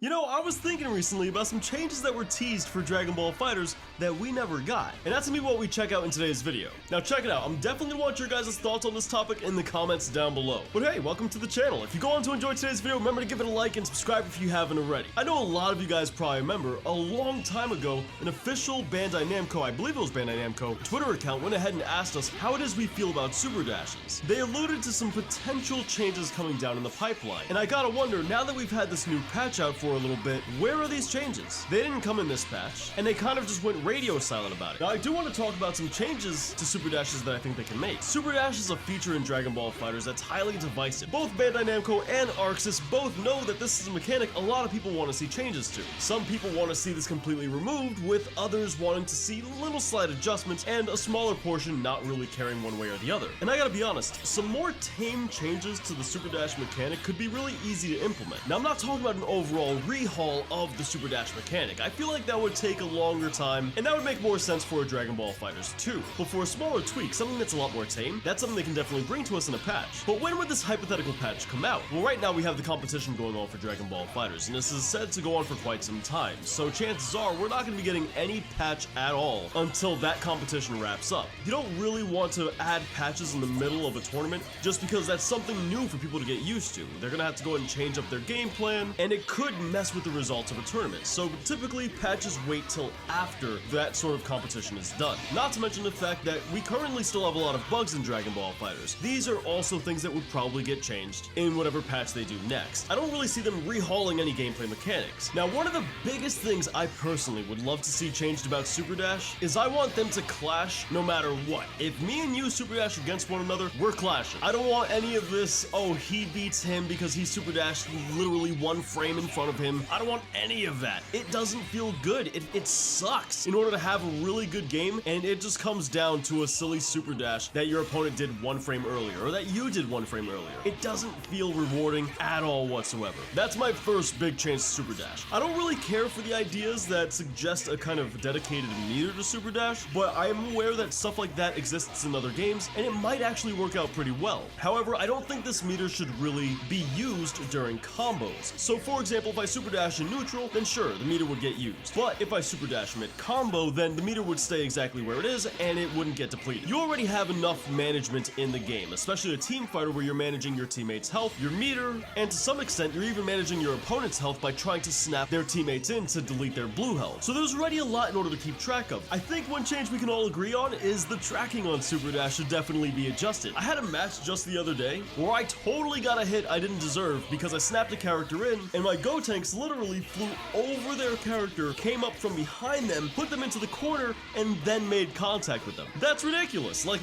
You know, I was thinking recently about some changes that were teased for Dragon Ball FighterZ that we never got, and that's gonna be what we check out in today's video. Now check it out, I'm definitely gonna want your guys' thoughts on this topic in the comments down below. But hey, welcome to the channel. If you go on to enjoy today's video, remember to give it a like and subscribe if you haven't already. I know a lot of you guys probably remember, a long time ago, an official Bandai Namco, I believe it was Bandai Namco, Twitter account went ahead and asked us how it is we feel about Super Dashes. They alluded to some potential changes coming down in the pipeline, and I gotta wonder, now that we've had this new patch out for a little bit, where are these changes? They didn't come in this patch, and they kind of just went radio silent about it. Now, I do want to talk about some changes to Super Dashes that I think they can make. Super Dash is a feature in Dragon Ball FighterZ that's highly divisive. Both Bandai Namco and Arxis both know that this is a mechanic a lot of people want to see changes to. Some people want to see this completely removed, with others wanting to see little slight adjustments, and a smaller portion not really caring one way or the other. And I gotta be honest, some more tame changes to the Super Dash mechanic could be really easy to implement. Now, I'm not talking about an overall rehaul of the Super Dash mechanic. I feel like that would take a longer time, and that would make more sense for Dragon Ball FighterZ 2. But for a smaller tweak, something that's a lot more tame, that's something they can definitely bring to us in a patch. But when would this hypothetical patch come out? Well, right now we have the competition going on for Dragon Ball FighterZ, and this is said to go on for quite some time, so chances are we're not going to be getting any patch at all until that competition wraps up. You don't really want to add patches in the middle of a tournament, just because that's something new for people to get used to. They're going to have to go ahead and change up their game plan, and it could mess with the results of a tournament. So typically patches wait till after that sort of competition is done. Not to mention the fact that we currently still have a lot of bugs in Dragon Ball FighterZ. These are also things that would probably get changed in whatever patch they do next. I don't really see them rehauling any gameplay mechanics. Now, one of the biggest things I personally would love to see changed about Super Dash is I want them to clash no matter what. If me and you Super Dash against one another, we're clashing. I don't want any of this, oh, he beats him because he Super Dashed literally one frame in front of him. I don't want any of that. It doesn't feel good. It sucks in order to have a really good game, and it just comes down to a silly Super Dash that your opponent did one frame earlier, or that you did one frame earlier. It doesn't feel rewarding at all whatsoever. That's my first big change to Super Dash. I don't really care for the ideas that suggest a kind of dedicated meter to Super Dash, but I am aware that stuff like that exists in other games, and it might actually work out pretty well. However, I don't think this meter should really be used during combos. So for example, if I Super Dash in neutral, then sure, the meter would get used. But if I Super Dash mid-combo, then the meter would stay exactly where it is, and it wouldn't get depleted. You already have enough management in the game, especially a team fighter where you're managing your teammates' health, your meter, and to some extent, you're even managing your opponent's health by trying to snap their teammates in to delete their blue health. So there's already a lot in order to keep track of. I think one change we can all agree on is the tracking on Super Dash should definitely be adjusted. I had a match just the other day where I totally got a hit I didn't deserve because I snapped a character in, and my Gotenks literally flew over their character, came up from behind them, put them into the corner, and then made contact with them. That's ridiculous. Like,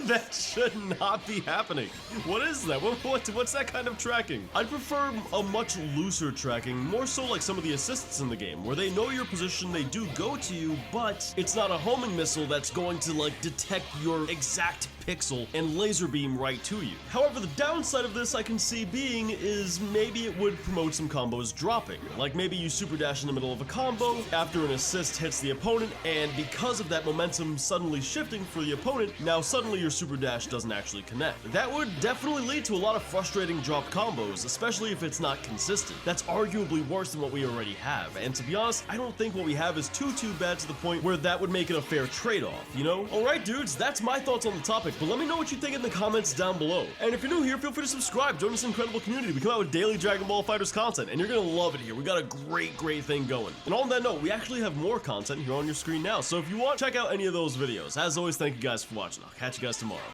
that should not be happening. What is that? What's that kind of tracking? I'd prefer a much looser tracking, more so like some of the assists in the game, where they know your position, they do go to you, but it's not a homing missile that's going to like detect your exact pixel and laser beam right to you. However, the downside of this I can see being is maybe it would promote some combos dropping. Like maybe you Super Dash in the middle of a combo after an assist hits the opponent, and because of that momentum suddenly shifting for the opponent, now suddenly your Super Dash doesn't actually connect. That would definitely lead to a lot of frustrating dropped combos, especially if it's not consistent. That's arguably worse than what we already have, and to be honest, I don't think what we have is too bad to the point where that would make it a fair trade-off, you know? Alright dudes, that's my thoughts on the topic, but let me know what you think in the comments down below. And if you're new here, feel free to subscribe, join this incredible community. We come out with daily Dragon Ball FighterZ content, and you're gonna love it here. We got a great thing going. And on that note, we actually have more content here on your screen now, so if you want, check out any of those videos. As always, thank you guys for watching. I'll catch you guys tomorrow.